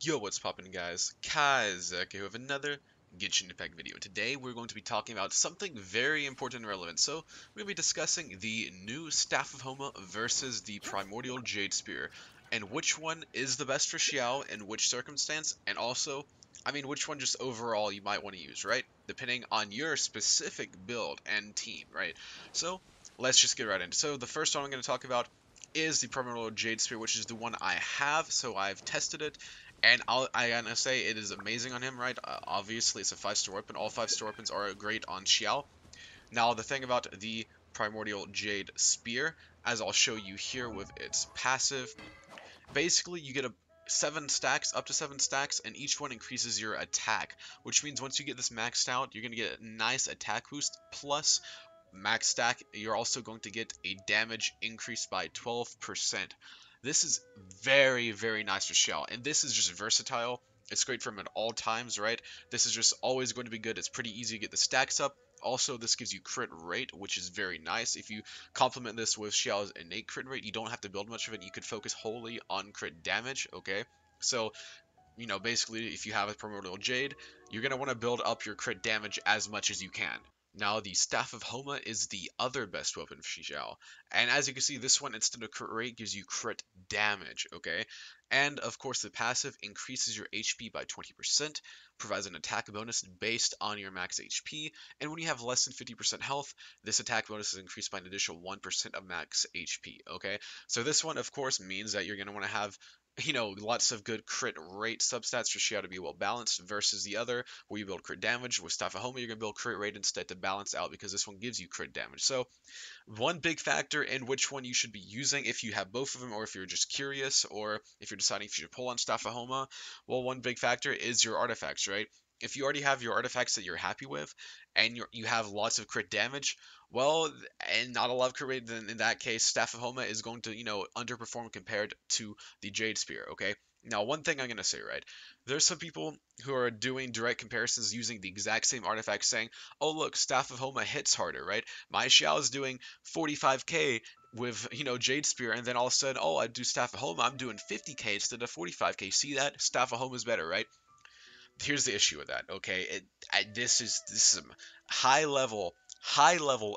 Yo, what's poppin' guys? Kazek here with another Genshin Impact video. Today we're going to be talking about something very important and relevant. So we're going to be discussing the new Staff of Homa versus the Primordial Jade Spear, and which one is the best for Xiao in which circumstance, and also, which one just overall you might want to use, right? Depending on your specific build and team, right? So let's just get right into it. So the first one I'm going to talk about is the Primordial Jade Spear, which is the one I have, so I've tested it. And I gotta say, it is amazing on him, right? Obviously, it's a 5-star weapon. All 5-star weapons are great on Xiao. Now, the thing about the Primordial Jade Spear, as I'll show you here with its passive, basically you get a 7 stacks, up to 7 stacks, and each one increases your attack, which means once you get this maxed out, you're going to get a nice attack boost, plus max stack, you're also going to get a damage increase by 12%. This is very, very nice for Xiao, and this is just versatile. It's great for him at all times, right? This is just always going to be good. It's pretty easy to get the stacks up. Also, this gives you crit rate, which is very nice. If you complement this with Xiao's innate crit rate, you don't have to build much of it. You could focus wholly on crit damage, okay? So, basically, if you have a Primordial Jade, you're going to want to build up your crit damage as much as you can. Now, the Staff of Homa is the other best weapon for Xiao. And as you can see, this one, instead of crit rate, gives you crit damage, okay? And, of course, the passive increases your HP by 20%, provides an attack bonus based on your max HP, and when you have less than 50% health, this attack bonus is increased by an additional 1% of max HP, okay? So this one, of course, means that you're going to want to have lots of good crit rate substats for Xiao to be well balanced versus the other where you build crit damage. With Staff of Homa, you're going to build crit rate instead to balance out because this one gives you crit damage. So one big factor in which one you should be using if you have both of them or if you're just curious or if you're deciding if you should pull on Staff of Homa, well, one big factor is your artifacts, right? If you already have your artifacts that you're happy with and you have lots of crit damage, well, and not a lot of crit rate, then in that case, Staff of Homa is going to, underperform compared to the Jade Spear, okay? Now, one thing I'm going to say, right? There's some people who are doing direct comparisons using the exact same artifact saying, oh, look, Staff of Homa hits harder, right? My Xiao is doing 45k with, Jade Spear, and then all of a sudden, oh, I do Staff of Homa, I'm doing 50k instead of 45k. See that? Staff of Homa is better, right? Here's the issue with that, okay? This is some high level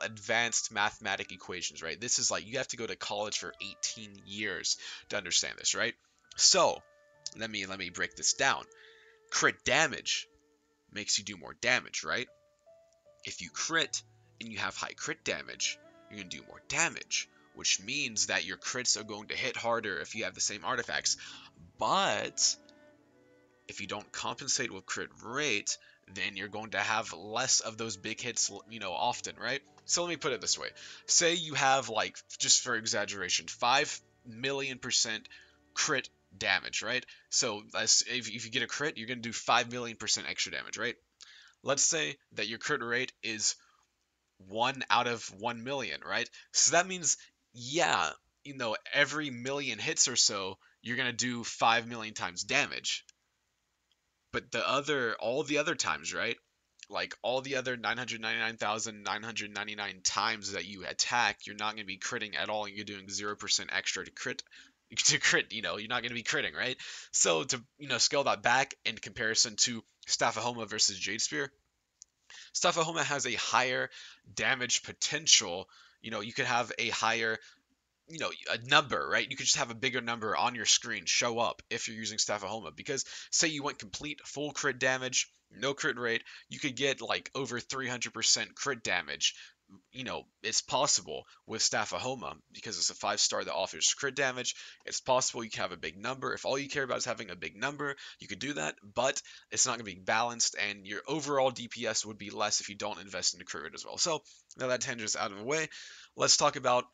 advanced mathematic equations, right? This is like you have to go to college for 18 years to understand this, right? So, let me break this down. Crit damage makes you do more damage, right? If you crit and you have high crit damage, you're going to do more damage, which means that your crits are going to hit harder if you have the same artifacts. But if you don't compensate with crit rate, then you're going to have less of those big hits, often, right? So let me put it this way. Say you have, like, just for exaggeration, 5 million% crit damage, right? So if you get a crit, you're going to do 5 million% extra damage, right? Let's say that your crit rate is 1 out of 1 million, right? So that means, yeah, every million hits or so, you're going to do 5 million times damage. But all the other times, right? Like all the other 999,999 times that you attack, you're not going to be critting at all. You're doing 0% extra to crit. You're not going to be critting, right? So to, scale that back in comparison to Staff of Homa versus Jade Spear, Staff of Homa has a higher damage potential. You could have a higher a number, right? You could just have a bigger number on your screen show up if you're using Staff of Homa. Because say you went complete full crit damage, no crit rate, you could get like over 300% crit damage. It's possible with Staff of Homa because it's a 5-star that offers crit damage. It's possible you can have a big number. If all you care about is having a big number, you could do that, but it's not going to be balanced, and your overall DPS would be less if you don't invest in the crit rate as well. So now that tangent's out of the way, let's talk about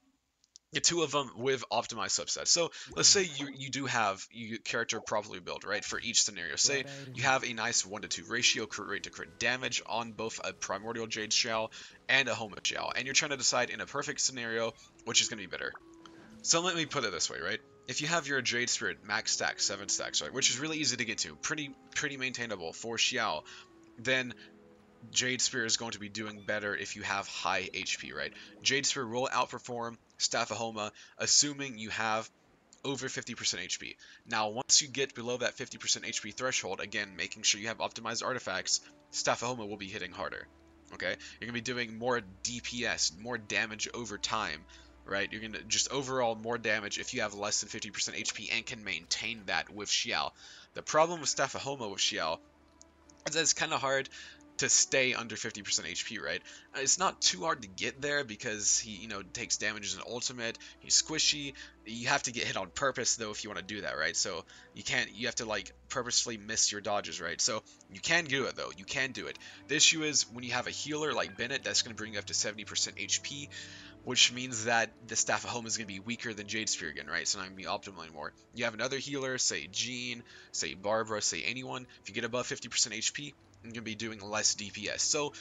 the two of them with optimized subsets. So let's say you do have your character properly built, right, for each scenario. Say you have a nice 1-to-2 ratio crit rate to crit damage on both a Primordial Jade Xiao and a Homa Xiao, and you're trying to decide in a perfect scenario which is going to be better. So let me put it this way, right? If you have your Jade Spirit max stack, 7 stacks, right, which is really easy to get to, pretty maintainable for Xiao, then Jade Spear is going to be doing better if you have high HP, right? Jade Spear will outperform Staff of Homa, assuming you have over 50% HP. Now, once you get below that 50% HP threshold, again, making sure you have optimized artifacts, Staff of Homa will be hitting harder. Okay? You're going to be doing more DPS, more damage over time, right? You're going to just overall more damage if you have less than 50% HP and can maintain that with Xiao. The problem with Staff of Homa with Xiao is that it's kind of hard to stay under 50% HP, right? It's not too hard to get there because he, takes damage as an ultimate. He's squishy. You have to get hit on purpose though if you want to do that, right? So you have to like purposefully miss your dodges, right? So you can do it though. You can do it. The issue is when you have a healer like Bennett, that's going to bring you up to 70% HP, which means that the Staff of Home is going to be weaker than Jade Spear again, right? So not going to be optimal anymore. You have another healer, say Jean, say Barbara, say anyone. If you get above 50% HP, you're going to be doing less DPS. So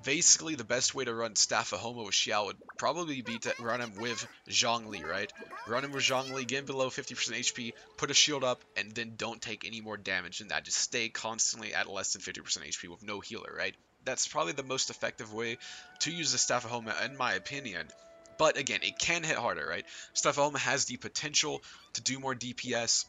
basically the best way to run Staff of Homa with Xiao would probably be to run him with Zhongli, right? Run him with Zhongli, get him below 50% HP, put a shield up, and then don't take any more damage than that. Just stay constantly at less than 50% HP with no healer, right? That's probably the most effective way to use the Staff of Homa, in my opinion. But again, it can hit harder, right? Staff of Homa has the potential to do more DPS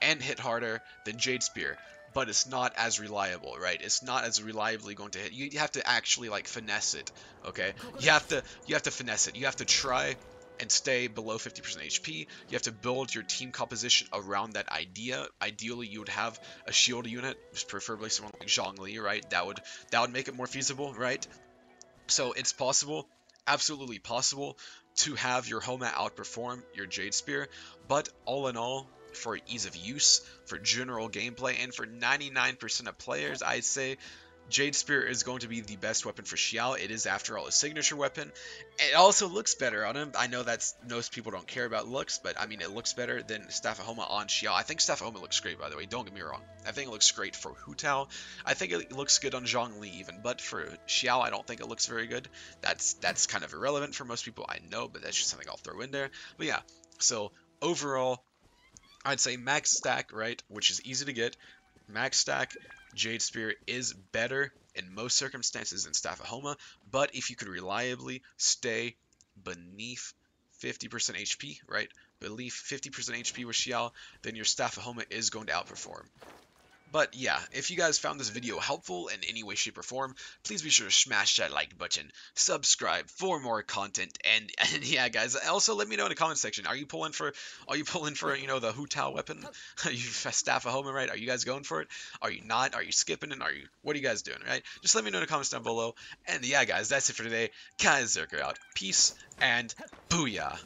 and hit harder than Jade Spear, but it's not as reliable, right? It's not as reliably going to hit. You have to actually like finesse it, okay? You have to finesse it. You have to try and stay below 50% HP. You have to build your team composition around that idea. Ideally, you would have a shield unit, preferably someone like Zhongli, right? That would make it more feasible, right? So it's possible, absolutely possible, to have your Homa outperform your Jade Spear, but all in all, for ease of use, for general gameplay, and for 99% of players, I'd say Jade Spear is going to be the best weapon for Xiao. It is, after all, a signature weapon. It also looks better on him. I know that's most people don't care about looks, but I mean, it looks better than Staff of Homa on Xiao. I think Staff of Homa looks great, by the way. Don't get me wrong. I think it looks great for Hu Tao. I think it looks good on Zhongli even, but for Xiao, I don't think it looks very good. That's kind of irrelevant for most people, I know, but that's just something I'll throw in there. But yeah, so overall, I'd say max stack, right, which is easy to get. Max stack, Jade Spear is better in most circumstances than Staff of Homa, but if you could reliably stay beneath 50% HP, right, beneath 50% HP with Xiao, then your Staff of Homa is going to outperform. But yeah, if you guys found this video helpful in any way, shape, or form, please be sure to smash that like button, subscribe for more content, and yeah, guys, also let me know in the comment section. Are you pulling for the Hu Tao weapon? Are you Staff of Homa, right? Are you guys going for it? Are you not? Are you skipping it? What are you guys doing, right? Just let me know in the comments down below. And yeah, guys, that's it for today. Kai Zerker out. Peace and booyah.